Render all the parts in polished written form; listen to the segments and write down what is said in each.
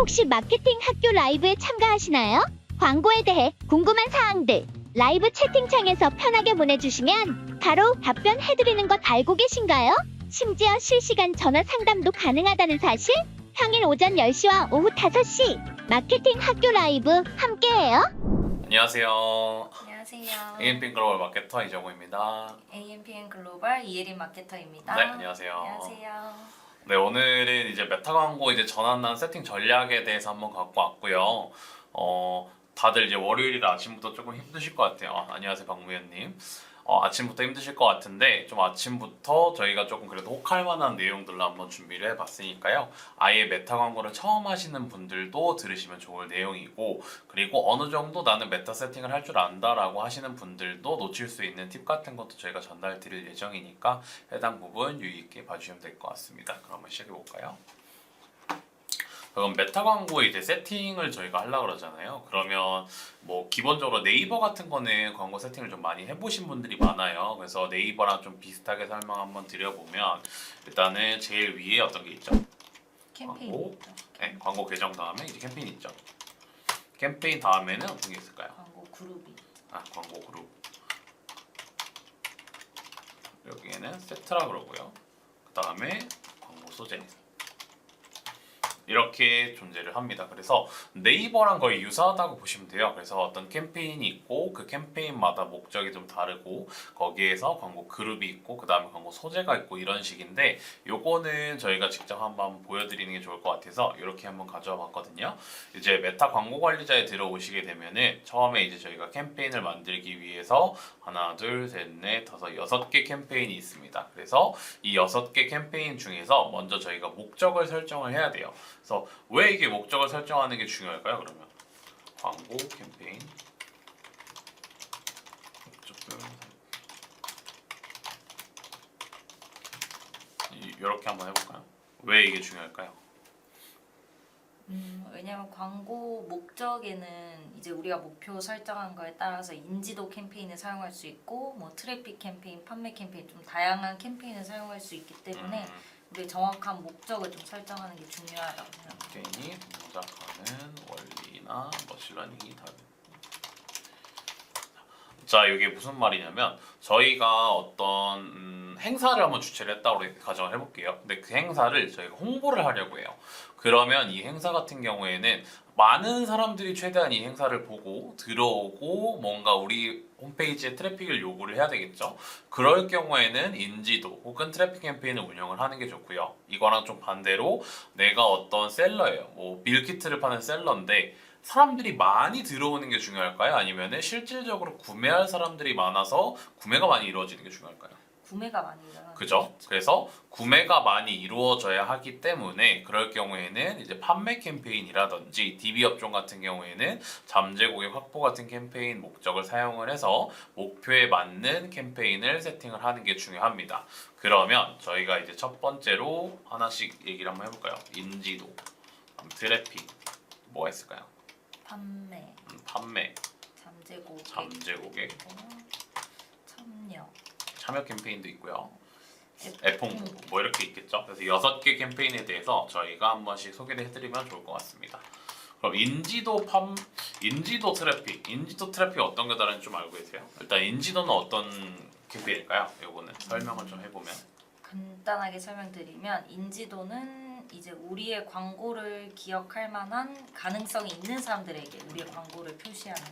혹시 마케팅 학교 라이브에 참가하시나요? 광고에 대해 궁금한 사항들 라이브 채팅창에서 편하게 보내주시면 바로 답변해드리는 것 알고 계신가요? 심지어 실시간 전화 상담도 가능하다는 사실? 평일 오전 10시와 오후 5시 마케팅 학교 라이브 함께해요. 안녕하세요. 안녕하세요. AMPN 글로벌 마케터 이정우입니다. AMPN 글로벌 이예린 마케터입니다. 네, 안녕하세요. 안녕하세요. 네, 오늘은 이제 메타 광고 이제 전환난 세팅 전략에 대해서 한번 갖고 왔고요. 다들 이제 월요일 아침부터 조금 힘드실 것 같아요. 안녕하세요, 박무현님. 아침부터 힘드실 것 같은데 좀 아침부터 저희가 조금 그래도 혹할 만한 내용들로 한번 준비를 해봤으니까요. 아예 메타 광고를 처음 하시는 분들도 들으시면 좋을 내용이고, 그리고 어느 정도 나는 메타 세팅을 할 줄 안다라고 하시는 분들도 놓칠 수 있는 팁 같은 것도 저희가 전달 드릴 예정이니까 해당 부분 유의 있게 봐주시면 될 것 같습니다. 그럼 한번 시작해 볼까요? 그럼 메타 광고에 이제 세팅을 저희가 하려고 그러잖아요. 그러면 뭐 기본적으로 네이버 같은 거는 광고 세팅을 좀 많이 해보신 분들이 많아요. 그래서 네이버랑 좀 비슷하게 설명 한번 드려보면 일단은 제일 위에 어떤 게 있죠? 캠페인 광고. 있죠. 네, 광고 계정 다음에 이제 캠페인 있죠. 캠페인 다음에는 어떤 게 있을까요? 광고 그룹이 있죠. 광고 그룹. 여기에는 세트라 그러고요. 그 다음에 광고 소재. 이렇게 존재를 합니다. 그래서 네이버랑 거의 유사하다고 보시면 돼요. 그래서 어떤 캠페인이 있고 그 캠페인마다 목적이 좀 다르고 거기에서 광고 그룹이 있고 그 다음에 광고 소재가 있고 이런 식인데 요거는 저희가 직접 한번 보여드리는 게 좋을 것 같아서 이렇게 한번 가져와 봤거든요. 이제 메타 광고 관리자에 들어오시게 되면은 처음에 이제 저희가 캠페인을 만들기 위해서 하나, 둘, 셋, 넷, 다섯, 6개 캠페인이 있습니다. 그래서 이 6개 캠페인 중에서 먼저 저희가 목적을 설정을 해야 돼요. 그래서 왜 이게 목적을 설정하는 게 중요할까요? 그러면 광고 캠페인 목적별 이렇게 한번 해볼까요? 왜 이게 중요할까요? 왜냐면 광고 목적에는 이제 우리가 목표 설정한 거에 따라서 인지도 캠페인을 사용할 수 있고 뭐 트래픽 캠페인, 판매 캠페인 좀 다양한 캠페인을 사용할 수 있기 때문에 우리 정확한 목적을 좀 설정하는 게 중요하다고 생각합니다. 캠페인이 동작하는 원리나 머신러닝이 다른. 자, 이게 무슨 말이냐면 저희가 어떤 행사를 한번 주최를 했다고 가정을 해볼게요. 근데 그 행사를 저희가 홍보를 하려고 해요. 그러면 이 행사 같은 경우에는 많은 사람들이 최대한 이 행사를 보고 들어오고 뭔가 우리 홈페이지에 트래픽을 요구를 해야 되겠죠. 그럴 경우에는 인지도 혹은 트래픽 캠페인을 운영을 하는 게 좋고요. 이거랑 좀 반대로 내가 어떤 셀러예요. 뭐 밀키트를 파는 셀러인데 사람들이 많이 들어오는 게 중요할까요? 아니면 실질적으로 구매할 사람들이 많아서 구매가 많이 이루어지는 게 중요할까요? 구매가 많이 일어나는 그죠? 그래서 구매가 많이 이루어져야 하기 때문에 그럴 경우에는 이제 판매 캠페인이라든지 DB 업종 같은 경우에는 잠재 고객 확보 같은 캠페인 목적을 사용을 해서 목표에 맞는 캠페인을 세팅을 하는 게 중요합니다. 그러면 저희가 이제 첫 번째로 하나씩 얘기를 한번 해볼까요? 인지도, 트래픽, 뭐가 있을까요? 판매, 잠재 잠재 고객, 참여 캠페인도 있고요. F F홍보 뭐 이렇게 있겠죠. 그래서 6개 캠페인에 대해서 저희가 한 번씩 소개를 해드리면 좋을 것 같습니다. 그럼 인지도 트래픽 어떤 게 다른지 좀 알고 계세요? 일단 인지도는 어떤 캠페인일까요? 이거는 설명을 좀 해보면 간단하게 설명드리면 인지도는 이제 우리의 광고를 기억할 만한 가능성이 있는 사람들에게 우리의 광고를 표시하는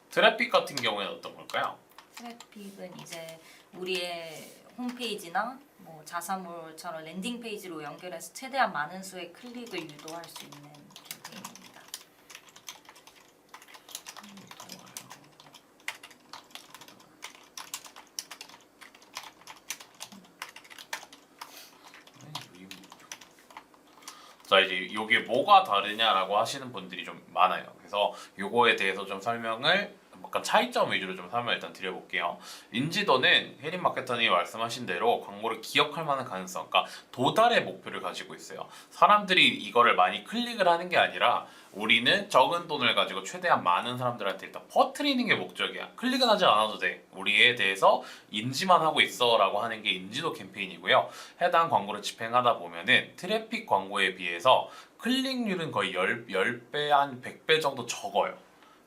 트래픽 같은 경우에는 어떤 걸까요? 트래픽은 이제 우리의 홈페이지나 뭐 자사몰처럼 랜딩 페이지로 연결해서 최대한 많은 수의 클릭을 유도할 수 있는 캠페인입니다. 자, 이제 이게 뭐가 다르냐라고 하시는 분들이 좀 많아요. 그래서 요거에 대해서 좀 설명을 약간 차이점 위주로 좀 설명 일단 드려볼게요. 인지도는 혜린 마케터님이 말씀하신 대로 광고를 기억할 만한 가능성, 그러니까 도달의 목표를 가지고 있어요. 사람들이 이거를 많이 클릭을 하는 게 아니라 우리는 적은 돈을 가지고 최대한 많은 사람들한테 일단 퍼뜨리는 게 목적이야. 클릭은 하지 않아도 돼. 우리에 대해서 인지만 하고 있어 라고 하는 게 인지도 캠페인이고요. 해당 광고를 집행하다 보면은 트래픽 광고에 비해서 클릭률은 거의 10배, 한 100배 정도 적어요.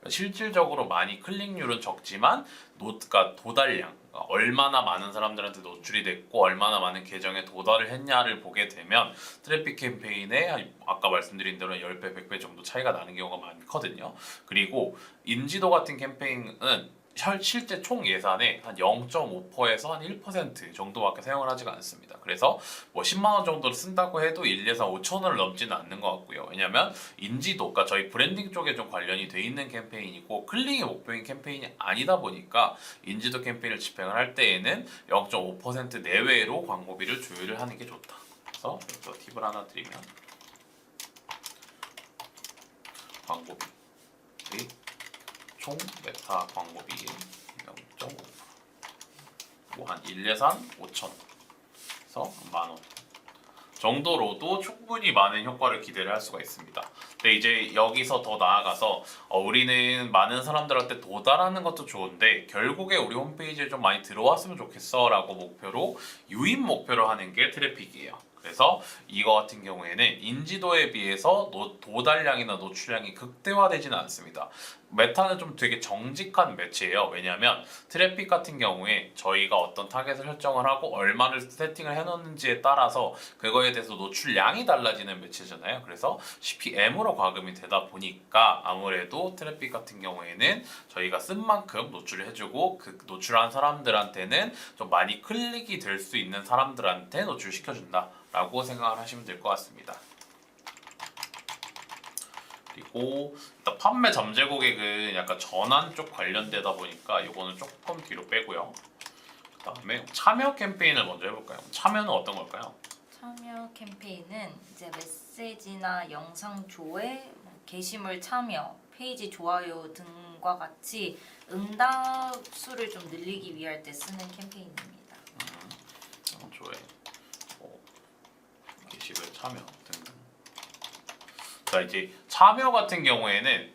실질적으로 많이 클릭률은 적지만 그러니까 도달량, 그러니까 얼마나 많은 사람들한테 노출이 됐고 얼마나 많은 계정에 도달을 했냐를 보게 되면 트래픽 캠페인에 아까 말씀드린 대로 10배, 100배 정도 차이가 나는 경우가 많거든요. 그리고 인지도 같은 캠페인은 실제 총 예산의 한 0.5%에서 한 1% 정도밖에 사용을 하지가 않습니다. 그래서 뭐 10만 원 정도를 쓴다고 해도 1, 예산 5천 원을 넘지는 않는 것 같고요. 왜냐하면 인지도, 그러니까 저희 브랜딩 쪽에 좀 관련이 돼 있는 캠페인이고 클릭이 목표인 캠페인이 아니다 보니까 인지도 캠페인을 집행을 할 때에는 0.5% 내외로 광고비를 조율을 하는 게 좋다. 그래서 여기서 팁을 하나 드리면 광고비 총 메타 광고비 0.5%, 뭐한 1예산 5천에서 만원 정도로도 충분히 많은 효과를 기대를 할 수가 있습니다. 근데 이제 여기서 더 나아가서 우리는 많은 사람들한테 도달하는 것도 좋은데 결국에 우리 홈페이지에 좀 많이 들어왔으면 좋겠어 라고 목표로 유입 목표로 하는 게 트래픽이에요. 그래서 이거 같은 경우에는 인지도에 비해서 도달량이나 노출량이 극대화되지는 않습니다. 메타는 좀 되게 정직한 매체예요. 왜냐하면 트래픽 같은 경우에 저희가 어떤 타겟을 설정을 하고 얼마를 세팅을 해놓는지에 따라서 그거에 대해서 노출량이 달라지는 매체잖아요. 그래서 CPM으로 과금이 되다 보니까 아무래도 트래픽 같은 경우에는 저희가 쓴 만큼 노출을 해주고 그 노출한 사람들한테는 좀 많이 클릭이 될 수 있는 사람들한테 노출시켜준다 라고 생각을 하시면 될 것 같습니다. 그리고 일단 판매 잠재 고객은 약간 전환 쪽 관련되다 보니까 이거는 조금 뒤로 빼고요. 그 다음에 참여 캠페인을 먼저 해볼까요? 참여는 어떤 걸까요? 참여 캠페인은 이제 메시지나 영상 조회, 게시물 참여, 페이지 좋아요 등과 같이 응답 수를 좀 늘리기 위할 때 쓰는 캠페인입니다. 조회, 게시글 참여 등등. 자, 이제 참여 같은 경우에는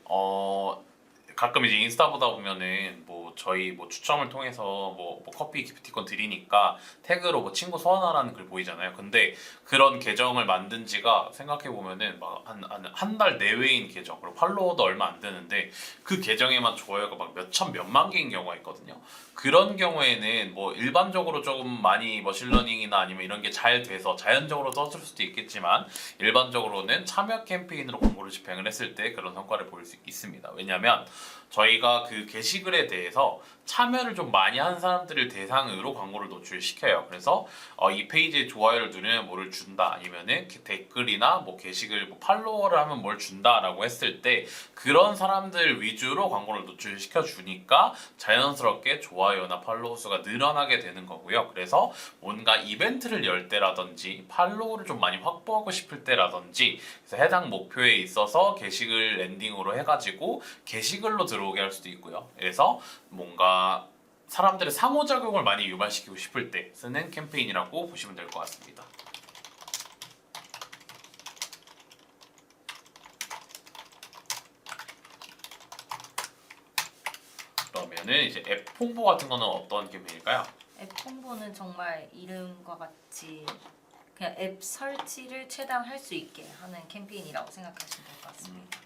가끔 이제 인스타 보다 보면은 뭐 저희 뭐 추첨을 통해서 뭐 커피 기프티콘 드리니까 태그로 뭐 친구 소환하라는 글 보이잖아요. 근데 그런 계정을 만든 지가 생각해 보면은 막 한 달 내외인 계정, 그리고 팔로워도 얼마 안 되는데 그 계정에만 좋아요가 막 몇천 몇만 개인 경우가 있거든요. 그런 경우에는 뭐 일반적으로 조금 많이 머신러닝이나 아니면 이런 게 잘 돼서 자연적으로 떠줄 수도 있겠지만 일반적으로는 참여 캠페인으로 광고를 집행을 했을 때 그런 성과를 볼 수 있습니다. 왜냐하면 저희가 그 게시글에 대해서 참여를 좀 많이 한 사람들을 대상으로 광고를 노출시켜요. 그래서 이 페이지에 좋아요를 누르면 뭐를 준다, 아니면은 댓글이나 뭐 게시글 뭐 팔로워를 하면 뭘 준다라고 했을 때 그런 사람들 위주로 광고를 노출시켜 주니까 자연스럽게 좋아요나 팔로워 수가 늘어나게 되는 거고요. 그래서 뭔가 이벤트를 열 때라든지 팔로워를 좀 많이 확보하고 싶을 때라든지 그래서 해당 목표에 있어서 게시글 랜딩으로 해가지고 게시글로 들어오게 할 수도 있고요. 그래서 뭔가 사람들의 상호작용을 많이 유발시키고 싶을 때 쓰는 캠페인이라고 보시면 될 것 같습니다. 그러면은 이제 앱 홍보 같은 거는 어떤 캠페인일까요? 앱 홍보는 정말 이름과 같이 그냥 앱 설치를 최대한 할 수 있게 하는 캠페인이라고 생각하시면 될 것 같습니다.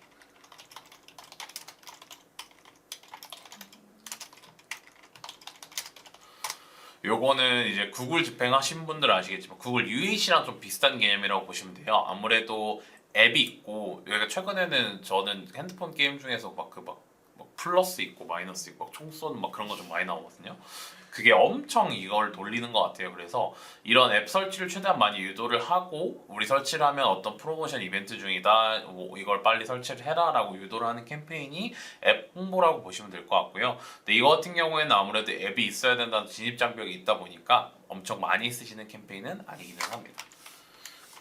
요거는 이제 구글 집행하신 분들은 아시겠지만 구글 UAC랑 좀 비슷한 개념이라고 보시면 돼요. 아무래도 앱이 있고 여기가 최근에는 저는 핸드폰 게임 중에서 막 플러스 있고 마이너스 있고 총 쏘는 막 그런 거 좀 많이 나오거든요. 그게 엄청 이걸 돌리는 것 같아요. 그래서 이런 앱 설치를 최대한 많이 유도를 하고 우리 설치를 하면 어떤 프로모션 이벤트 중이다, 뭐 이걸 빨리 설치를 해라라고 유도를 하는 캠페인이 앱 홍보라고 보시면 될 것 같고요. 근데 이거 같은 경우에는 아무래도 앱이 있어야 된다는 진입 장벽이 있다 보니까 엄청 많이 쓰시는 캠페인은 아니기는 합니다.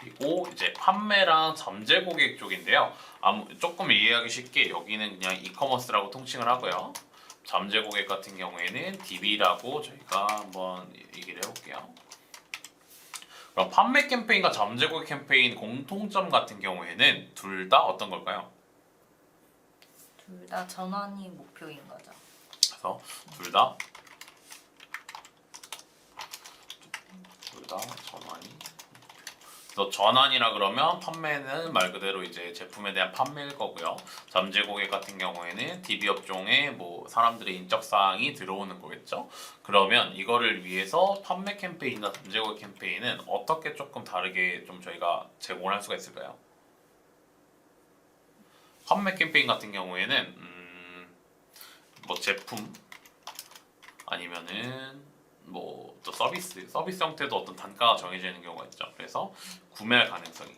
그리고 이제 판매랑 잠재 고객 쪽인데요. 조금 이해하기 쉽게 여기는 그냥 이커머스라고 통칭을 하고요. 잠재 고객 같은 경우에는 DB라고 저희가 한번 얘기를 해볼게요. 그럼 판매 캠페인과 잠재 고객 캠페인 공통점 같은 경우에는 둘 다 어떤 걸까요? 둘 다 전환이 목표인 거죠. 그래서 둘 다 전환이. 그래서 전환이라 그러면 판매는 말 그대로 이제 제품에 대한 판매일 거고요. 잠재 고객 같은 경우에는 DB 업종에 뭐 사람들의 인적 사항이 들어오는 거겠죠. 그러면 이거를 위해서 판매 캠페인이나 잠재 고객 캠페인은 어떻게 조금 다르게 좀 저희가 제공을 할 수가 있을까요? 판매 캠페인 같은 경우에는 뭐 제품 아니면은 뭐 또 서비스 형태도 어떤 단가가 정해져 있는 경우가 있죠. 그래서 구매할 가능성이.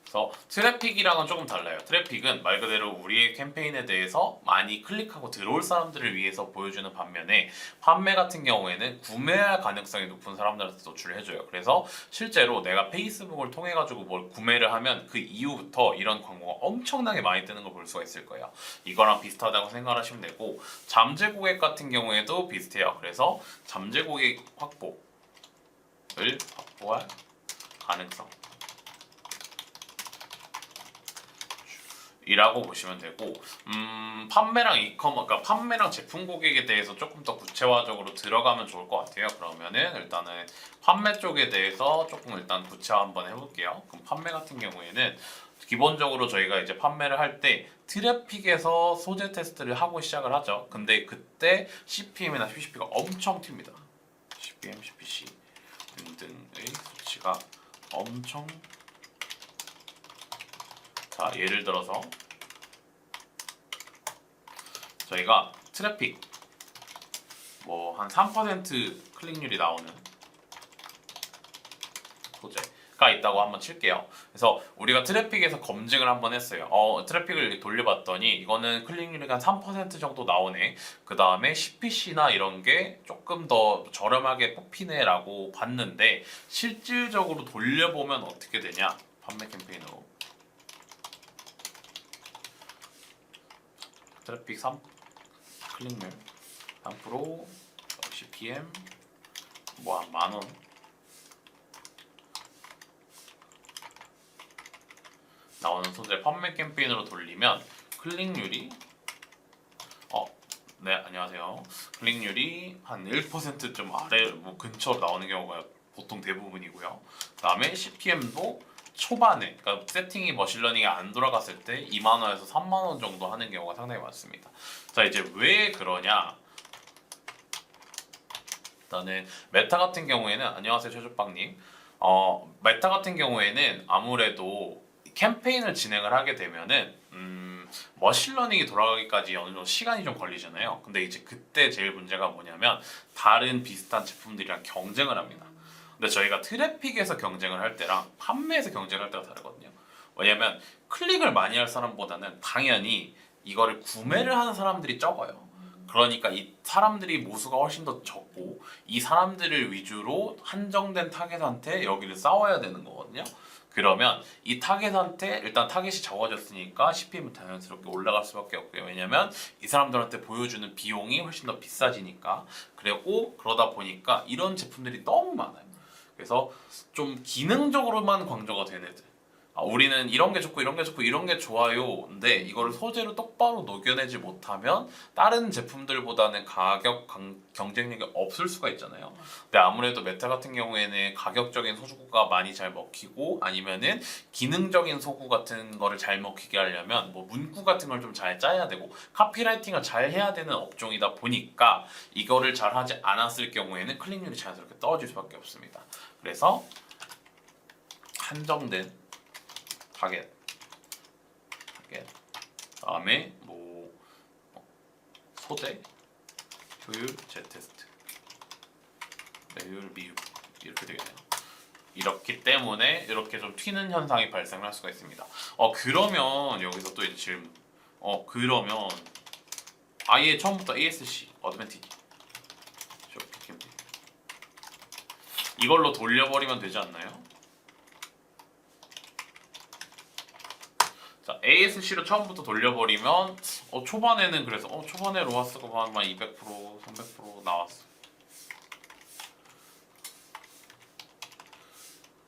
그래서 트래픽이랑은 조금 달라요. 트래픽은 말 그대로 우리의 캠페인에 대해서 많이 클릭하고 들어올 사람들을 위해서 보여주는 반면에 판매 같은 경우에는 구매할 가능성이 높은 사람들한테 노출을 해줘요. 그래서 실제로 내가 페이스북을 통해 가지고 뭘 구매를 하면 그 이후부터 이런 광고가 엄청나게 많이 뜨는 걸 볼 수가 있을 거예요. 이거랑 비슷하다고 생각하시면 되고 잠재 고객 같은 경우에도 비슷해요. 그래서 잠재 고객 확보할 가능성 이라고 보시면 되고 판매랑 그러니까 판매랑 제품 고객에 대해서 조금 더 구체화적으로 들어가면 좋을 것 같아요. 그러면은 일단은 판매 쪽에 대해서 조금 일단 구체화 한번 해볼게요. 그럼 판매 같은 경우에는 기본적으로 저희가 이제 판매를 할 때 트래픽에서 소재 테스트를 하고 시작을 하죠. 근데 그때 CPM이나 CPC가 엄청 튑니다. CPM, CPC 등등의 수치가 엄청. 자, 예를 들어서 저희가 트래픽 뭐 한 3% 클릭률이 나오는 소재가 있다고 한번 칠게요. 그래서 우리가 트래픽에서 검증을 한번 했어요. 트래픽을 이렇게 돌려봤더니 이거는 클릭률이 한 3% 정도 나오네. 그 다음에 CPC나 이런 게 조금 더 저렴하게 뽑히네라고 봤는데 실질적으로 돌려보면 어떻게 되냐? 판매 캠페인으로 트래픽 3 클릭률 3% CPM 뭐 한 만원 나오는 소재 판매 캠페인으로 돌리면 클릭률이 네 안녕하세요. 클릭률이 한 1%좀 아래 뭐 근처로 나오는 경우가 보통 대부분이고요. 그 다음에 CPM도 초반에 그러니까 세팅이 머신러닝이 안 돌아갔을 때 2만 원에서 3만 원 정도 하는 경우가 상당히 많습니다. 자 이제 왜 그러냐? 일단은 메타 같은 경우에는 안녕하세요 최주빵님. 메타 같은 경우에는 아무래도 캠페인을 진행을 하게 되면은 머신러닝이 돌아가기까지 어느 정도 시간이 좀 걸리잖아요. 근데 이제 그때 제일 문제가 뭐냐면 다른 비슷한 제품들이랑 경쟁을 합니다. 근데 저희가 트래픽에서 경쟁을 할 때랑 판매에서 경쟁을 할 때가 다르거든요. 왜냐면 클릭을 많이 할 사람보다는 당연히 이거를 구매를 하는 사람들이 적어요. 그러니까 이 사람들이 모수가 훨씬 더 적고 이 사람들을 위주로 한정된 타겟한테 여기를 싸워야 되는 거거든요. 그러면 이 타겟한테 일단 타겟이 적어졌으니까 CPM은 자연스럽게 올라갈 수밖에 없고요. 왜냐면 이 사람들한테 보여주는 비용이 훨씬 더 비싸지니까. 그리고 그러다 보니까 이런 제품들이 너무 많아요. 그래서 좀 기능적으로만 강조가 되는 애들. 우리는 이런 게 좋고 이런 게 좋고 이런 게 좋아요. 근데 이거를 소재로 똑바로 녹여내지 못하면 다른 제품들보다는 가격 경쟁력이 없을 수가 있잖아요. 근데 아무래도 메타 같은 경우에는 가격적인 소구가 많이 잘 먹히고 아니면은 기능적인 소구 같은 거를 잘 먹히게 하려면 뭐 문구 같은 걸 좀 잘 짜야 되고 카피라이팅을 잘 해야 되는 업종이다 보니까 이거를 잘 하지 않았을 경우에는 클릭률이 자연스럽게 떨어질 수밖에 없습니다. 그래서 한정된 타겟 다음에 뭐 소재 효율 Z 테스트 효율 미흡 이렇게 되겠네요. 이렇기 때문에 이렇게 좀 튀는 현상이 발생할 수가 있습니다. 그러면 여기서 또 이제 질문. 그러면 아예 처음부터 ASC 어드밴티지 쇼핑 캠페인 이걸로 돌려버리면 되지 않나요? 자, ASC로 처음부터 돌려버리면 초반에는 그래서 초반에 로하스가 한 200%, 300% 나왔어.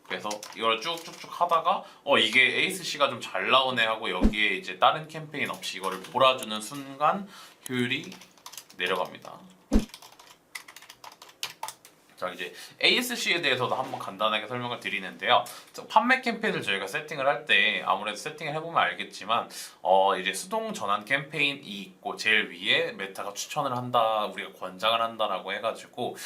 그래서 이걸 쭉쭉쭉 하다가 이게 ASC가 좀 잘 나오네 하고 여기에 이제 다른 캠페인 없이 이거를 돌아주는 순간 효율이 내려갑니다. 자, 이제 ASC에 대해서도 한번 간단하게 설명을 드리는데요. 판매 캠페인을 저희가 세팅을 할 때 아무래도 세팅을 해보면 알겠지만 이제 수동 전환 캠페인이 있고 제일 위에 메타가 추천을 한다, 우리가 권장을 한다라고 해가지고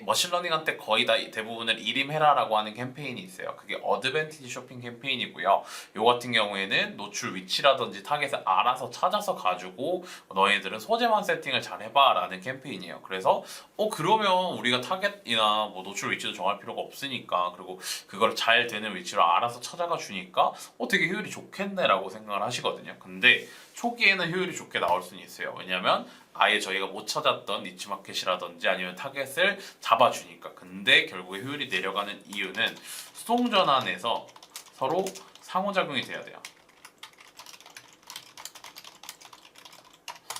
머신러닝한테 거의 다 대부분을 일임해라라고 하는 캠페인이 있어요. 그게 어드밴티지 쇼핑 캠페인이고요. 요 같은 경우에는 노출 위치라든지 타겟을 알아서 찾아서 가지고 너희들은 소재만 세팅을 잘 해봐라는 캠페인이에요. 그래서 그러면 우리가 타겟이나 뭐 노출 위치도 정할 필요가 없으니까, 그리고 그걸 잘 되는 위치로 알아서 찾아가 주니까 되게 효율이 좋겠네라고 생각을 하시거든요. 근데 초기에는 효율이 좋게 나올 수는 있어요. 왜냐면 아예 저희가 못 찾았던 니치 마켓이라든지 아니면 타겟을 잡아주니까. 근데 결국에 효율이 내려가는 이유는 수동 전환에서 서로 상호작용이 돼야 돼요.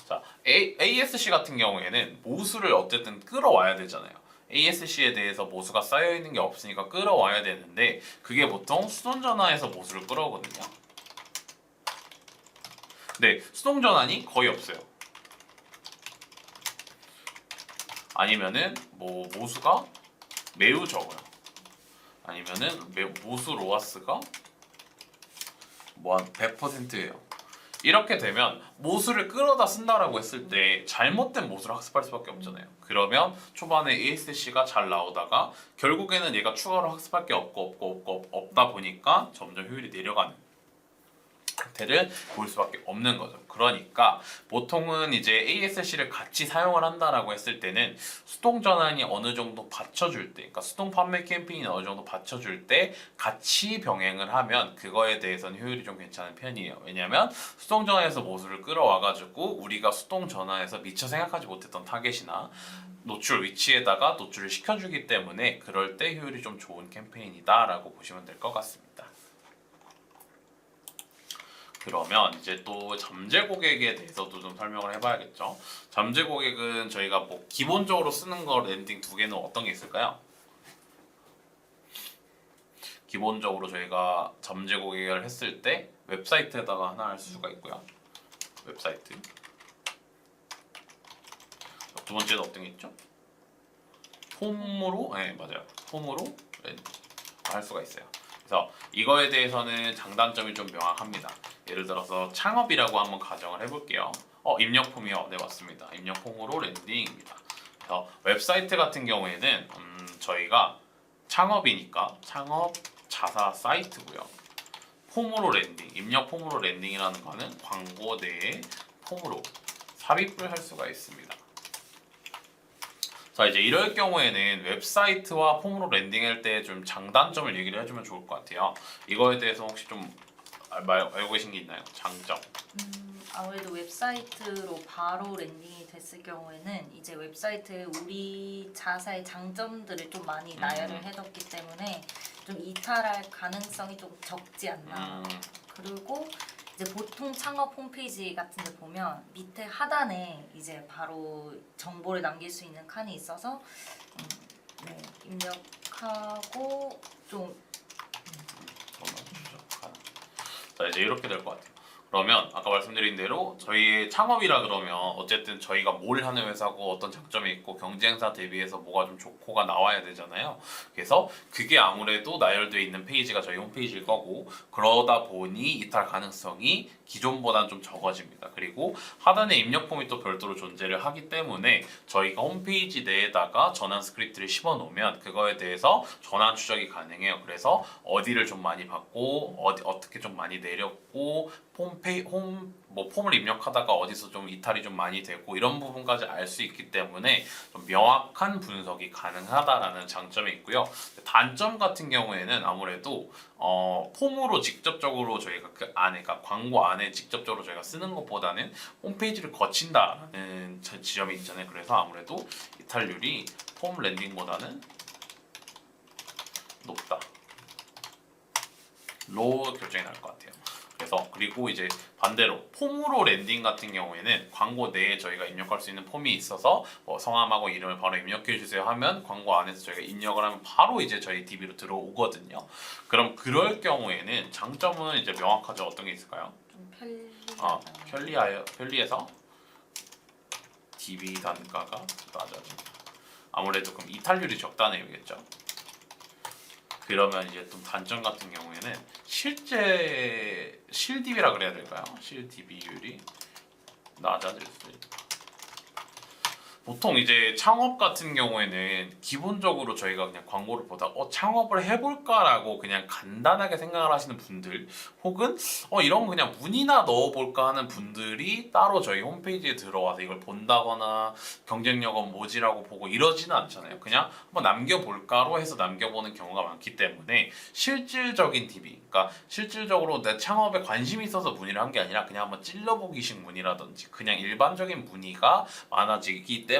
자, ASC 같은 경우에는 모수를 어쨌든 끌어와야 되잖아요. ASC에 대해서 모수가 쌓여있는 게 없으니까 끌어와야 되는데 그게 보통 수동 전환에서 모수를 끌어오거든요. 근데 수동 전환이 거의 없어요. 아니면은 뭐 모수가 매우 적어요. 아니면은 모수 로하스가 뭐 한 100%예요. 이렇게 되면 모수를 끌어다 쓴다라고 했을 때 잘못된 모수를 학습할 수밖에 없잖아요. 그러면 초반에 ASC가 잘 나오다가 결국에는 얘가 추가로 학습할 게 없다 보니까 점점 효율이 내려가는 형태를 볼 수밖에 없는 거죠. 그러니까 보통은 이제 ASC를 같이 사용을 한다라고 했을 때는 수동 전환이 어느 정도 받쳐줄 때, 그러니까 수동 판매 캠페인이 어느 정도 받쳐줄 때 같이 병행을 하면 그거에 대해서는 효율이 좀 괜찮은 편이에요. 왜냐하면 수동 전환에서 모수를 끌어와가지고 우리가 수동 전환에서 미처 생각하지 못했던 타겟이나 노출 위치에다가 노출을 시켜주기 때문에 그럴 때 효율이 좀 좋은 캠페인이다라고 보시면 될 것 같습니다. 그러면 이제 또 잠재 고객에 대해서도 좀 설명을 해봐야겠죠. 잠재 고객은 저희가 뭐 기본적으로 쓰는 거 랜딩 두 개는 어떤 게 있을까요? 기본적으로 저희가 잠재 고객을 했을 때 웹사이트에다가 하나 할 수가 있고요. 웹사이트. 두 번째는 어떤 게 있죠? 폼으로, 네 맞아요. 폼으로 랜딩 할 수가 있어요. 그래서 이거에 대해서는 장단점이 좀 명확합니다. 예를 들어서 창업이라고 한번 가정을 해볼게요. 입력 폼이요. 네 맞습니다. 입력 폼으로 랜딩입니다. 그래서 웹사이트 같은 경우에는 저희가 창업이니까 창업 자사 사이트고요. 폼으로 랜딩, 입력 폼으로 랜딩이라는 거는 광고 내에 폼으로 삽입을 할 수가 있습니다. 자, 이제 이럴 경우에는 웹사이트와 폼으로 랜딩할 때 좀 장단점을 얘기를 해주면 좋을 것 같아요. 이거에 대해서 혹시 좀 알고 계신 게 있나요? 장점. 아무래도 웹사이트로 바로 랜딩이 됐을 경우에는 이제 웹사이트에 우리 자사의 장점들을 좀 많이 나열을 해뒀기 때문에 좀 이탈할 가능성이 좀 적지 않나. 그리고 이제 보통 창업 홈페이지 같은 데 보면 밑에 하단에 이제 바로 정보를 남길 수 있는 칸이 있어서 네, 입력하고 좀 자, 이제 이렇게 될 것 같아요. 그러면 아까 말씀드린 대로 저희의 창업이라 그러면 어쨌든 저희가 뭘 하는 회사고 어떤 장점이 있고 경쟁사 대비해서 뭐가 좀 좋고가 나와야 되잖아요. 그래서 그게 아무래도 나열되어 있는 페이지가 저희 홈페이지일 거고, 그러다 보니 이탈 가능성이 기존보다는 좀 적어집니다. 그리고 하단에 입력 폼이 또 별도로 존재를 하기 때문에 저희가 홈페이지 내에다가 전환 스크립트를 씹어 놓으면 그거에 대해서 전환 추적이 가능해요. 그래서 어디를 좀 많이 받고 어떻게 좀 많이 내렸고 폼을 입력하다가 어디서 좀 이탈이 좀 많이 되고 이런 부분까지 알 수 있기 때문에 좀 명확한 분석이 가능하다라는 장점이 있고요. 단점 같은 경우에는 아무래도 폼으로 직접적으로 저희가 그 안에, 그러니까 광고 안에 직접적으로 저희가 쓰는 것보다는 홈페이지를 거친다라는 지점이 있잖아요. 그래서 아무래도 이탈률이 폼 랜딩보다는 높다. 로 결정이 날 것 같아요. 그래서 그리고 이제 반대로 폼으로 랜딩 같은 경우에는 광고 내에 저희가 입력할 수 있는 폼이 있어서 뭐 성함하고 이름을 바로 입력해 주세요 하면 광고 안에서 저희가 입력을 하면 바로 이제 저희 DB로 들어오거든요. 그럼 그럴 경우에는 장점은 이제 명확하죠. 어떤 게 있을까요? 좀 편리하다. 편리해서 DB 단가가 낮아진다. 아무래도 그럼 이탈률이 적다는 얘기겠죠. 그러면 이제 좀 단점 같은 경우에는 실제 실DB라 그래야 될까요? 실DB율이 낮아질 수 있다. 보통 이제 창업 같은 경우에는 기본적으로 저희가 그냥 광고를 보다 창업을 해볼까라고 그냥 간단하게 생각을 하시는 분들 혹은 이런 거 그냥 문의나 넣어볼까 하는 분들이 따로 저희 홈페이지에 들어와서 이걸 본다거나 경쟁력은 뭐지라고 보고 이러지는 않잖아요. 그냥 한번 남겨볼까로 해서 남겨보는 경우가 많기 때문에 실질적인 DB, 그러니까 실질적으로 내 창업에 관심이 있어서 문의를 한 게 아니라 그냥 한번 찔러보기식 문의라든지 그냥 일반적인 문의가 많아지기 때문에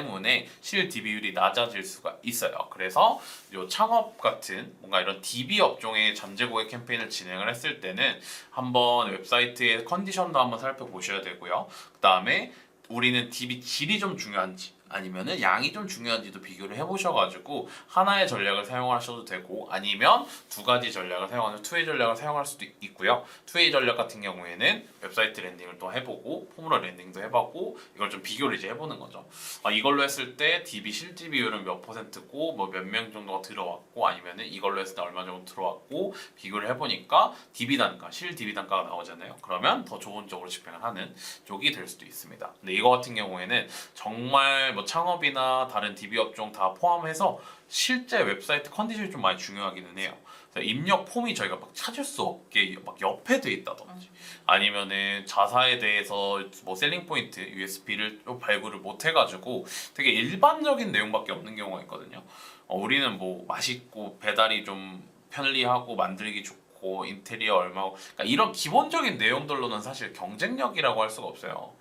실 DB율이 낮아질 수가 있어요. 그래서 요 창업 같은 뭔가 이런 DB 업종의 잠재 고객 캠페인을 진행을 했을 때는 한번 웹사이트의 컨디션도 한번 살펴보셔야 되고요. 그 다음에 우리는 DB 질이 좀 중요한지 아니면은 양이 좀 중요한지도 비교를 해보셔가지고 하나의 전략을 사용하셔도 되고 아니면 두 가지 전략을 사용하는 투웨이 전략을 사용할 수도 있고요. 투웨이 전략 같은 경우에는 웹사이트 랜딩을 또 해보고 폼으로 랜딩도 해보고 이걸 좀 비교를 이제 해보는 거죠. 이걸로 했을 때 DB 실지 비율은 몇 %고 뭐 몇 명 정도가 들어왔고 아니면은 이걸로 했을 때 얼마 정도 들어왔고 비교를 해보니까 DB 단가, 실 DB 단가가 나오잖아요. 그러면 더 좋은 쪽으로 집행을 하는 쪽이 될 수도 있습니다. 근데 이거 같은 경우에는 정말 뭐 창업이나 다른 DB 업종 다 포함해서 실제 웹사이트 컨디션이 좀 많이 중요하기는 해요. 입력 폼이 저희가 막 찾을 수 없게 막 옆에 돼 있다든지 아니면은 자사에 대해서 뭐 셀링 포인트, USP를 좀 발굴을 못 해가지고 되게 일반적인 내용밖에 없는 경우가 있거든요. 우리는 뭐 맛있고 배달이 좀 편리하고 만들기 좋고 인테리어 얼마고 그러니까 이런 기본적인 내용들로는 사실 경쟁력이라고 할 수가 없어요.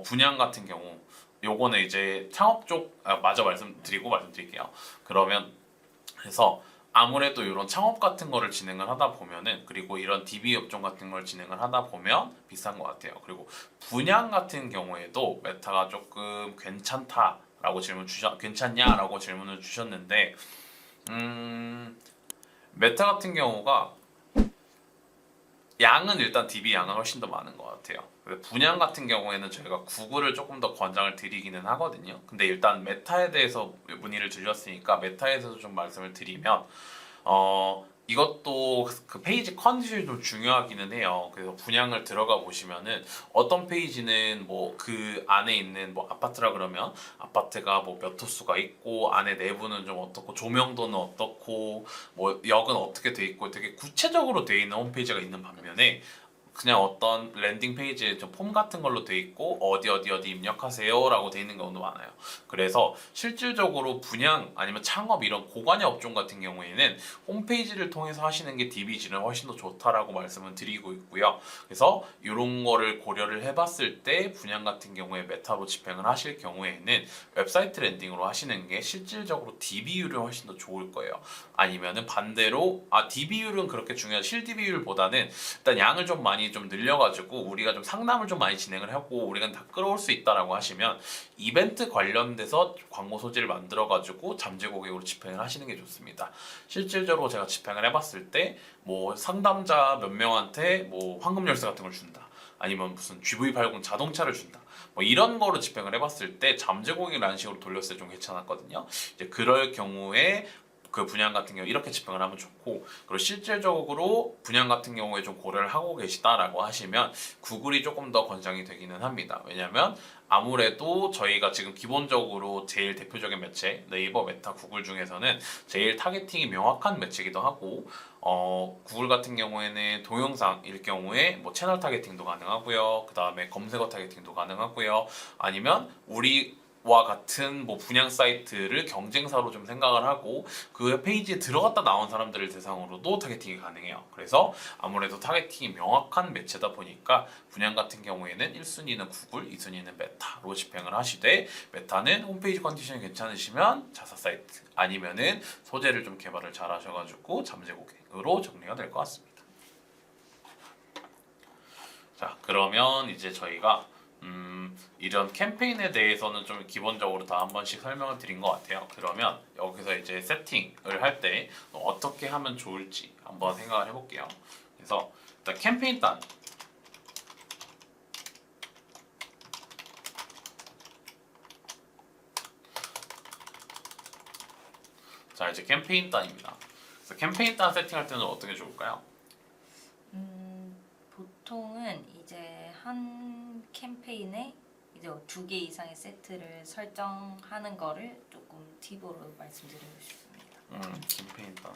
분양 같은 경우 요거는 이제 창업 쪽 마저 말씀드릴게요. 그러면 그래서 아무래도 이런 창업 같은 거를 진행을 하다 보면은 그리고 이런 DB 업종 같은 걸 진행을 하다 보면 비싼 것 같아요. 그리고 분양 같은 경우에도 메타가 조금 괜찮냐라고 질문을 주셨는데 메타 같은 경우가 양은 일단 DB 양은 훨씬 더 많은 것 같아요. 분양 같은 경우에는 저희가 구글을 조금 더 권장을 드리기는 하거든요. 근데 일단 메타에 대해서 문의를 드렸으니까 메타에서도 좀 말씀을 드리면 이것도 그 페이지 컨디션이 좀 중요하기는 해요. 그래서 분양을 들어가 보시면은 어떤 페이지는 뭐 그 안에 있는 뭐 아파트라 그러면 아파트가 뭐 몇 호수가 있고 안에 내부는 좀 어떻고 조명도는 어떻고 뭐 역은 어떻게 돼 있고 되게 구체적으로 돼 있는 홈페이지가 있는 반면에 그냥 어떤 랜딩 페이지에 좀 폼 같은 걸로 돼 있고 어디 입력하세요라고 돼 있는 경우도 많아요. 그래서 실질적으로 분양 아니면 창업 이런 고관여 업종 같은 경우에는 홈페이지를 통해서 하시는 게 DB질은 훨씬 더 좋다라고 말씀을 드리고 있고요. 그래서 이런 거를 고려를 해봤을 때 분양 같은 경우에 메타로 집행을 하실 경우에는 웹사이트 랜딩으로 하시는 게 실질적으로 DB율은 훨씬 더 좋을 거예요. 아니면은 반대로 DB율은 그렇게 중요하지 실 DB율보다는 일단 양을 좀 많이 좀 늘려가지고 우리가 좀 상담을 좀 많이 진행을 하고 우리가 다 끌어올 수 있다라고 하시면 이벤트 관련돼서 광고 소지를 만들어가지고 잠재 고객으로 집행을 하시는 게 좋습니다. 실질적으로 제가 집행을 해봤을 때 뭐 상담자 몇 명한테 뭐 황금 열쇠 같은 걸 준다. 아니면 무슨 GV80 자동차를 준다. 뭐 이런 거로 집행을 해봤을 때 잠재 고객이라는 식으로 돌렸을 때 좀 괜찮았거든요. 이제 그럴 경우에 그 분양 같은 경우 이렇게 집행을 하면 좋고 그리고 실질적으로 분양 같은 경우에 좀 고려를 하고 계시다라고 하시면 구글이 조금 더 권장이 되기는 합니다. 왜냐하면 아무래도 저희가 지금 기본적으로 제일 대표적인 매체 네이버, 메타, 구글 중에서는 제일 타겟팅이 명확한 매체이기도 하고 구글 같은 경우에는 동영상일 경우에 뭐 채널 타겟팅도 가능하고요. 그 다음에 검색어 타겟팅도 가능하고요. 아니면 우리와 같은 뭐 분양 사이트를 경쟁사로 좀 생각을 하고 그 페이지에 들어갔다 나온 사람들을 대상으로도 타겟팅이 가능해요. 그래서 아무래도 타겟팅이 명확한 매체다 보니까 분양 같은 경우에는 1순위는 구글, 2순위는 메타로 집행을 하시되 메타는 홈페이지 컨디션이 괜찮으시면 자사 사이트 아니면은 소재를 좀 개발을 잘 하셔가지고 잠재 고객으로 정리가 될 것 같습니다. 그러면 이제 저희가 이런 캠페인에 대해서는 좀 기본적으로 다 한 번씩 설명을 드린 것 같아요. 그러면 여기서 이제 세팅을 할 때 어떻게 하면 좋을지 한번 생각을 해볼게요. 그래서 일단 캠페인 단 자 이제 캠페인 단입니다. 그래서 캠페인 단 세팅할 때는 어떻게 좋을까요? 보통은 이제 한 캠페인에 이제 2개 이상의 세트를 설정하는 거를 조금 팁으로 말씀드리고 싶습니다. 캠페인 단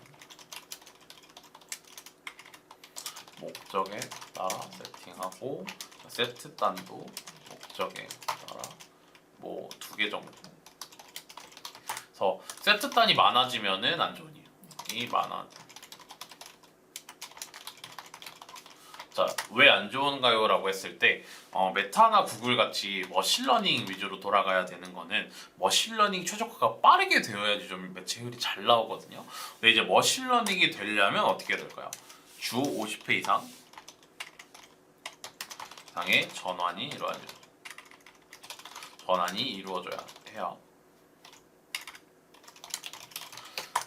목적에 따라 세팅하고 세트 단도 목적에 따라 뭐 2개 정도. 그래서 세트 단이 많아지면은 안 좋은 이유. 이 많아. 자, 왜 안 좋은가요? 라고 했을 때 메타나 구글 같이 머신러닝 위주로 돌아가야 되는 거는 머신러닝 최적화가 빠르게 되어야지 좀 매체율이 잘 나오거든요. 근데 이제 머신러닝이 되려면 어떻게 해야 될까요? 주 50회 이상의 전환이 이루어져야 해요.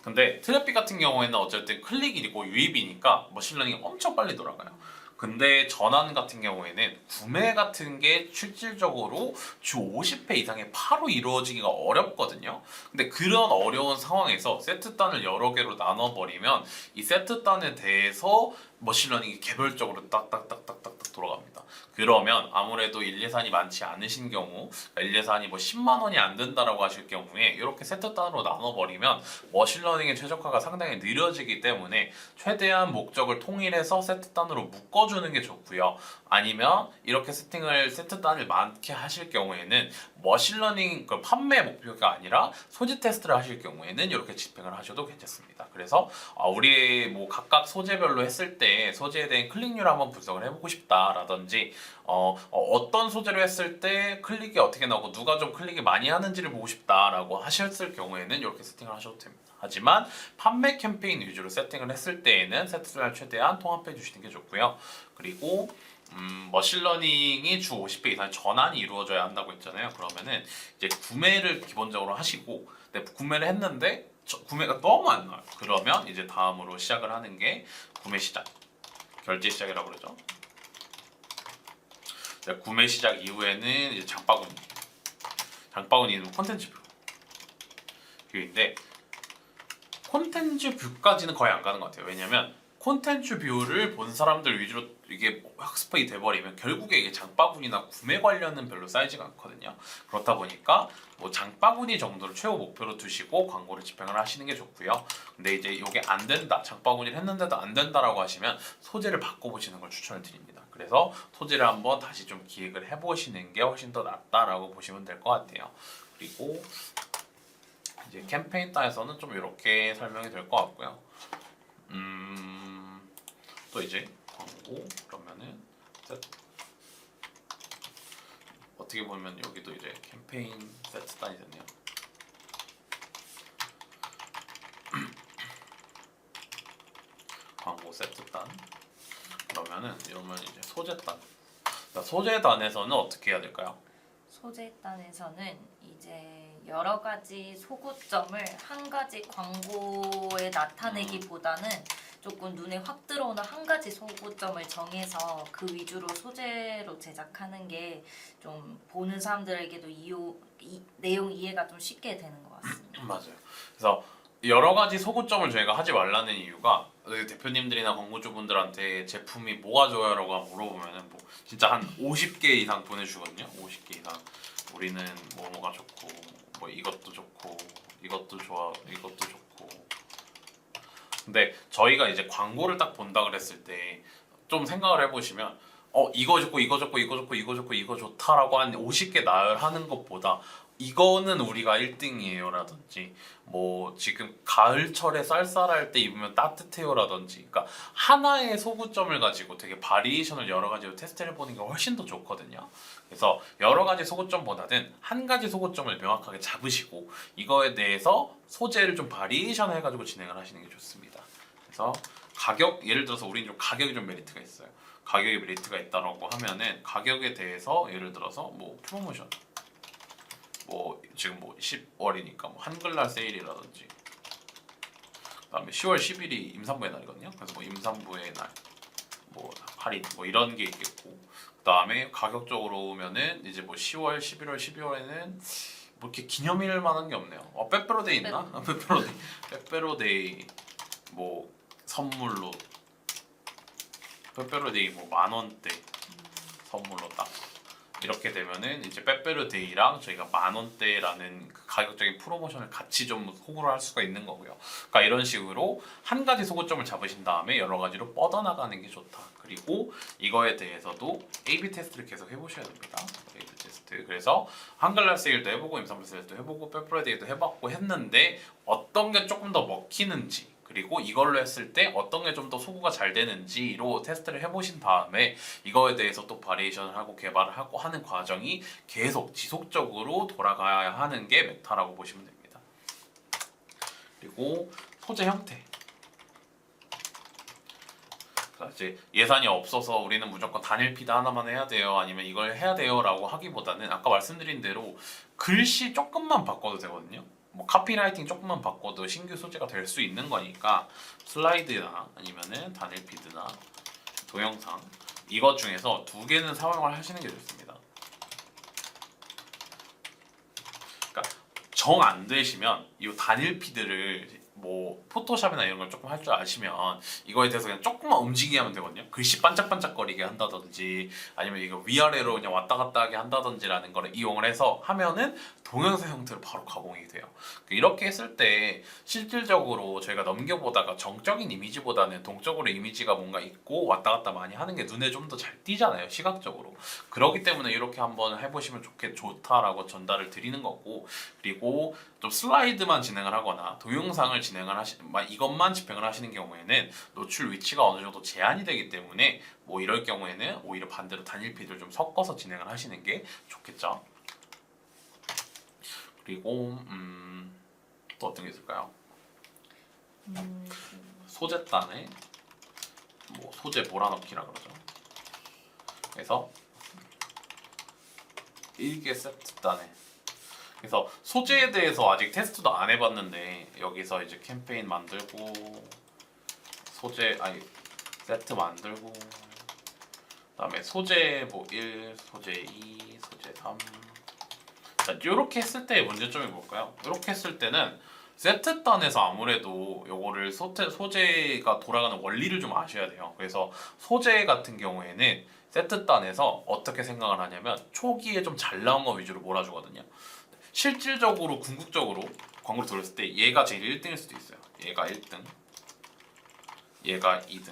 근데 트래픽 같은 경우에는 어쨌든 클릭이고 유입이니까 머신러닝이 엄청 빨리 돌아가요. 근데 전환 같은 경우에는 구매 같은 게 실질적으로 주 50회 이상의 바로 이루어지기가 어렵거든요. 근데 그런 어려운 상황에서 세트단을 여러 개로 나눠버리면 이 세트단에 대해서 머신러닝이 개별적으로 딱딱딱딱딱 돌아갑니다. 그러면 아무래도 일예산이 많지 않으신 경우, 일예산이 뭐 10만 원이 안 된다라고 하실 경우에 이렇게 세트단으로 나눠버리면 머신러닝의 최적화가 상당히 느려지기 때문에 최대한 목적을 통일해서 세트단으로 묶어주는 게 좋고요. 아니면 이렇게 세트단을 많게 하실 경우에는 머신러닝 그 판매 목표가 아니라 소지 테스트를 하실 경우에는 이렇게 집행을 하셔도 괜찮습니다. 그래서 우리 뭐 각각 소재별로 했을 때 소재에 대한 클릭률 한번 분석을 해보고 싶다라든지 어떤 소재로 했을 때 클릭이 어떻게 나오고 누가 좀 클릭이 많이 하는지를 보고 싶다라고 하셨을 경우에는 이렇게 세팅을 하셔도 됩니다. 하지만 판매 캠페인 위주로 세팅을 했을 때에는 세트를 최대한 통합해 주시는 게 좋고요. 그리고 머신러닝이 주 50회 이상 전환이 이루어져야 한다고 했잖아요. 그러면은 이제 구매를 기본적으로 하시고 구매를 했는데 구매가 너무 안 나와요. 그러면 이제 다음으로 시작을 하는 게 구매 시작, 결제 시작이라고 그러죠. 구매 시작 이후에는 이제 장바구니는 콘텐츠 뷰인데 콘텐츠 뷰까지는 거의 안 가는 것 같아요. 왜냐면 콘텐츠 뷰를 본 사람들 위주로 이게 학습이 돼버리면 결국에 이게 장바구니나 구매 관련은 별로 쌓이지가 않거든요. 그렇다 보니까 뭐 장바구니 정도를 최고 목표로 두시고 광고를 집행을 하시는 게 좋고요. 근데 이제 이게 안 된다, 장바구니를 했는데도 안 된다라고 하시면 소재를 바꿔보시는 걸 추천을 드립니다. 그래서 소재를 한번 다시 좀 기획을 해보시는 게 훨씬 더 낫다라고 보시면 될 것 같아요. 그리고 이제 캠페인 단에서는 좀 이렇게 설명이 될 것 같고요. 또 이제 광고 그러면은 어떻게 보면 여기도 이제 캠페인 세트 단이 됐네요. 광고 세트 단 그러면은 이러면 이제 소재 단. 소재 단에서는 어떻게 해야 될까요? 소재 단에서는 이제 여러 가지 소구점을 한 가지 광고에 나타내기보다는 조금 눈에 확 들어오는 한 가지 소구점을 정해서 그 위주로 소재로 제작하는 게 좀 보는 사람들에게도 내용 이해가 좀 쉽게 되는 것 같습니다. 맞아요. 그래서 여러 가지 소구점을 저희가 하지 말라는 이유가 대표님들이나 광고주분들한테 제품이 뭐가 좋아요라고 물어보면은 뭐 진짜 한 50개 이상 보내주거든요. 50개 이상. 우리는 뭐가 좋고 뭐 이것도 좋고 이것도 좋아 이것도 좋고. 근데 저희가 이제 광고를 딱 본다 그랬을 때 좀 생각을 해보시면 이거 좋고 이거 좋고 이거 좋고 이거 좋고 이거 좋다라고 한 50개 나열하는 것보다 이거는 우리가 1등이에요 라든지 뭐 지금 가을철에 쌀쌀할 때 입으면 따뜻해요 라든지 그러니까 하나의 소구점을 가지고 되게 바리에이션을 여러 가지로 테스트를 해보는 게 훨씬 더 좋거든요. 그래서 여러 가지 소구점보다는 한 가지 소구점을 명확하게 잡으시고 이거에 대해서 소재를 좀 바리에이션 해가지고 진행을 하시는 게 좋습니다. 그래서 가격, 예를 들어서 우리는 좀 가격이 좀 메리트가 있어요. 가격에 메리트가 있다라고 하면은 가격에 대해서 예를 들어서 뭐 프로모션 뭐 지금 뭐 10월이니까 뭐 한글날 세일이라든지 그다음에 10월 10일이 임산부의 날이거든요. 그래서 뭐 임산부의 날 뭐 할인 뭐 이런 게 있겠고 그다음에 가격적으로 오면은 이제 뭐 10월, 11월, 12월에는 뭐 이렇게 기념일 만한 게 없네요. 빼빼로데이 있나? 빼빼로데이 뭐 선물로 빼빼로데이 뭐 10,000원대 선물로 딱 이렇게 되면은 이제 빼빼로데이랑 저희가 10,000원대라는 그 가격적인 프로모션을 같이 좀 호구를 할 수가 있는 거고요. 그러니까 이런 식으로 한 가지 소구점을 잡으신 다음에 여러 가지로 뻗어나가는 게 좋다. 그리고 이거에 대해서도 A/B 테스트를 계속 해보셔야 됩니다. A/B 테스트. 그래서 한글날 세일도 해보고 임산부 세일도 해보고 빼빼로데이도 해봤고 했는데 어떤 게 조금 더 먹히는지 그리고 이걸로 했을 때 어떤 게 좀 더 소구가 잘 되는지로 테스트를 해보신 다음에 이거에 대해서 또 바리에이션을 하고 개발을 하고 하는 과정이 계속 지속적으로 돌아가야 하는 게 메타라고 보시면 됩니다. 그리고 소재 형태. 이제 예산이 없어서 우리는 무조건 단일 피드 하나만 해야 돼요 아니면 이걸 해야 돼요 라고 하기보다는 아까 말씀드린 대로 글씨 조금만 바꿔도 되거든요. 뭐 카피라이팅 조금만 바꿔도 신규 소재가 될 수 있는 거니까 슬라이드나 아니면은 단일 피드나 동영상 이것 중에서 2개는 사용을 하시는 게 좋습니다. 그러니까 정 안 되시면 이 단일 피드를 뭐 포토샵이나 이런 걸 조금 할 줄 아시면 이거에 대해서 그냥 조금만 움직이게 하면 되거든요. 글씨 반짝반짝거리게 한다든지 아니면 이거 위아래로 그냥 왔다 갔다 하게 한다든지라는 거를 이용을 해서 하면은 동영상 형태로 바로 가공이 돼요. 이렇게 했을 때 실질적으로 저희가 넘겨보다가 정적인 이미지보다는 동적으로 이미지가 뭔가 있고 왔다 갔다 많이 하는 게 눈에 좀 더 잘 띄잖아요. 시각적으로. 그렇기 때문에 이렇게 한번 해보시면 좋다라고 전달을 드리는 거고 그리고 좀 슬라이드만 진행을 하거나 동영상을 진행을 이것만 집행을 하시는 경우에는 노출 위치가 어느 정도 제한이 되기 때문에 뭐 이럴 경우에는 오히려 반대로 단일 피드를 좀 섞어서 진행을 하시는 게 좋겠죠. 그리고 또 어떤 게 있을까요? 소재단에 뭐 소재 몰아넣기라 그러죠. 그래서 1개 세트단에 그래서 소재에 대해서 아직 테스트도 안 해봤는데 여기서 이제 캠페인 만들고 세트 만들고 그다음에 소재 뭐 1, 소재 2, 소재 3 이렇게 했을 때의 문제점이 뭘까요? 이렇게 했을 때는 세트단에서 아무래도 요거를 소재가 돌아가는 원리를 좀 아셔야 돼요. 그래서 소재 같은 경우에는 세트단에서 어떻게 생각을 하냐면 초기에 좀 잘 나온 거 위주로 몰아주거든요. 실질적으로 궁극적으로 광고를 돌렸을 때 얘가 제일 1등일 수도 있어요. 얘가 1등, 얘가 2등,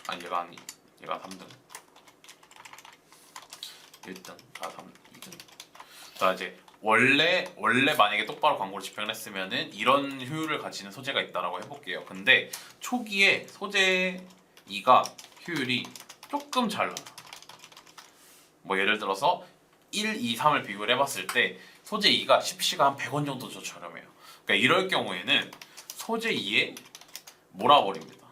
아니 얘가 3등, 1등, 3, 2등. 자 이제 원래 만약에 똑바로 광고를 집행을 했으면은 이런 효율을 가지는 소재가 있다라고 해볼게요. 근데 초기에 소재 2가 효율이 조금 잘 나요. 뭐 예를 들어서 1, 2, 3을 비교를 해봤을 때 소재 2가 10시가 한 100원 정도 더 저렴해요. 그러니까 이럴 경우에는 소재 2에 몰아버립니다.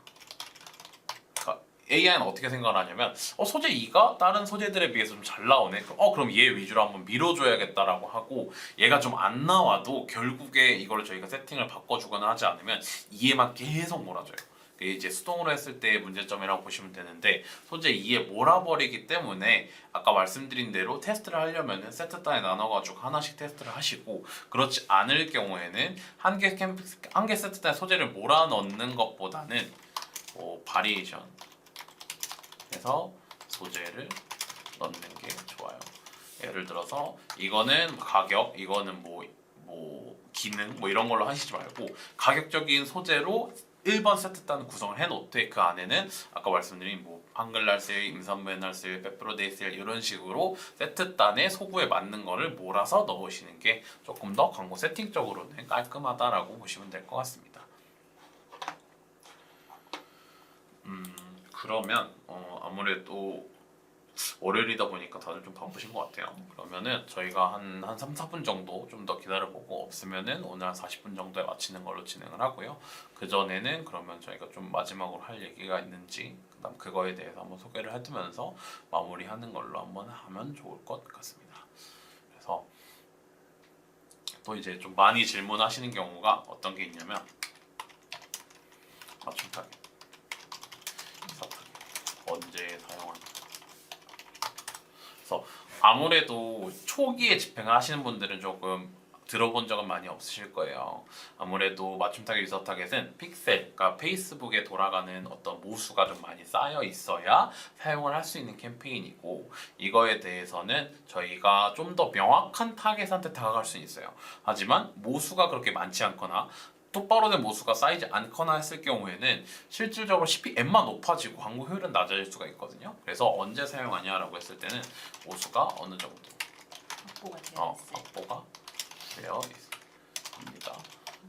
그러니까 AI는 어떻게 생각을 하냐면 소재 2가 다른 소재들에 비해서 좀 잘 나오네. 그럼 얘 위주로 한번 밀어줘야겠다라고 하고 얘가 좀 안 나와도 결국에 이걸 저희가 세팅을 바꿔주거나 하지 않으면 2에만 계속 몰아줘요. 이제 수동으로 했을 때의 문제점이라고 보시면 되는데 소재 2에 몰아버리기 때문에 아까 말씀드린 대로 테스트를 하려면 세트단에 나눠가지고 하나씩 테스트를 하시고 그렇지 않을 경우에는 한 개 세트단에 소재를 몰아넣는 것보다는 바리에이션 해서 소재를 넣는 게 좋아요. 예를 들어서 이거는 가격, 이거는 뭐 기능 뭐 이런 걸로 하시지 말고 가격적인 소재로 1번 세트단 구성을 해놓되 그 안에는 아까 말씀드린 뭐 한글날 세일, 임산부의 날 세일, 빼빼로데이 세일 이런 식으로 세트단의 소구에 맞는 거를 몰아서 넣으시는 게 조금 더 광고 세팅적으로는 깔끔하다라고 보시면 될 것 같습니다. 그러면 아무래도 월요일이다 보니까 다들 좀 바쁘신 것 같아요. 그러면은 저희가 한 3, 4분 정도 좀 더 기다려보고 없으면은 오늘 한 40분 정도에 마치는 걸로 진행을 하고요. 그 전에는 그러면 저희가 좀 마지막으로 할 얘기가 있는지 그다음 그거에 대해서 한번 소개를 해두면서 마무리하는 걸로 한번 하면 좋을 것 같습니다. 그래서 또 이제 좀 많이 질문하시는 경우가 어떤 게 있냐면 맞춤 타겟, 이사 타겟 언제 사용하는? 그래서 아무래도 초기에 집행을 하시는 분들은 조금 들어본 적은 많이 없으실 거예요. 아무래도 맞춤 타겟, 유사 타겟은 픽셀, 그러니까 페이스북에 돌아가는 어떤 모수가 좀 많이 쌓여 있어야 사용을 할 수 있는 캠페인이고, 이거에 대해서는 저희가 좀 더 명확한 타겟한테 다가갈 수 있어요. 하지만 모수가 그렇게 많지 않거나 똑바로 된 모수가 쌓이지 않거나 했을 경우에는 실질적으로 CPM만 높아지고 광고 효율은 낮아질 수가 있거든요. 그래서 언제 사용하냐라고 했을 때는 모수가 어느 정도 확보가 되어 있어요. 확보가 되어 있습니다.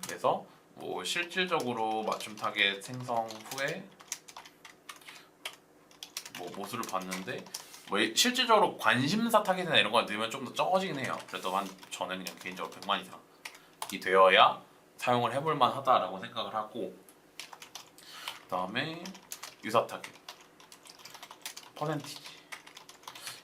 그래서 뭐 실질적으로 맞춤 타겟 생성 후에 뭐 모수를 봤는데 뭐 실질적으로 관심사 타겟이나 이런 거 넣으면 좀 더 적어지긴 해요. 그래도 저는 그냥 개인적으로 100만 이상이 되어야 사용을 해볼 만하다라고 생각을 하고, 그 다음에 유사 타겟 퍼센티지,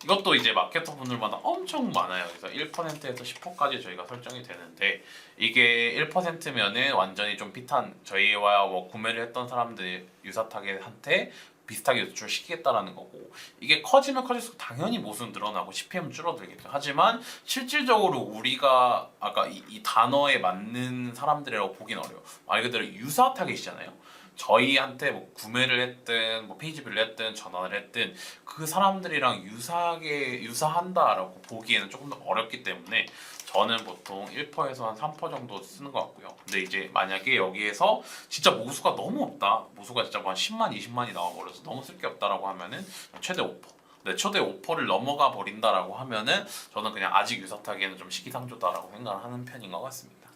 이것도 이제 마케터 분들마다 엄청 많아요. 그래서 1%에서 10%까지 저희가 설정이 되는데, 이게 1%면은 완전히 좀 핏한 저희와 뭐 구매를 했던 사람들 유사 타겟한테 비슷하게 노출시키겠다라는 거고, 이게 커지면 커질수록 당연히 모수는 늘어나고 CPM 줄어들겠죠. 하지만 실질적으로 우리가 아까 이 단어에 맞는 사람들이라고 보긴 어려워. 말 그대로 유사 타겟이잖아요. 저희한테 뭐 구매를 했든 뭐 페이지뷰를 했든 전환을 했든 그 사람들이랑 유사한다라고 보기에는 조금 더 어렵기 때문에 저는 보통 1%에서 한 3% 정도 쓰는 것 같고요. 근데 이제 만약에 여기에서 진짜 모수가 너무 없다, 모수가 진짜 뭐 한 10만, 20만이 나와버려서 너무 쓸 게 없다라고 하면은 최대 5%. 근데 최대 5%를 넘어가 버린다라고 하면은 저는 그냥 아직 유사 타겟은 좀 시기상조다라고 생각을 하는 편인 것 같습니다.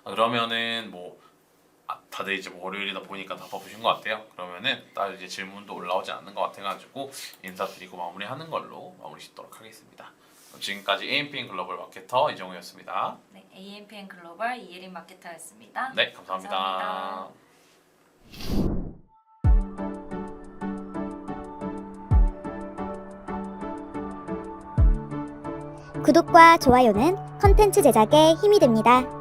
그러면은 뭐 다들 이제 뭐 월요일이다 보니까 다 바쁘신 것 같아요. 그러면은 따로 이제 질문도 올라오지 않는 것 같아가지고 인사드리고 마무리하는 걸로 마무리 짓도록 하겠습니다. 지금까지 AMPN 글로벌 마케터 이정우였습니다. 네, AMPN 글로벌 이예린 마케터였습니다. 네, 감사합니다. 구독과 좋아요는 컨텐츠 제작에 힘이 됩니다.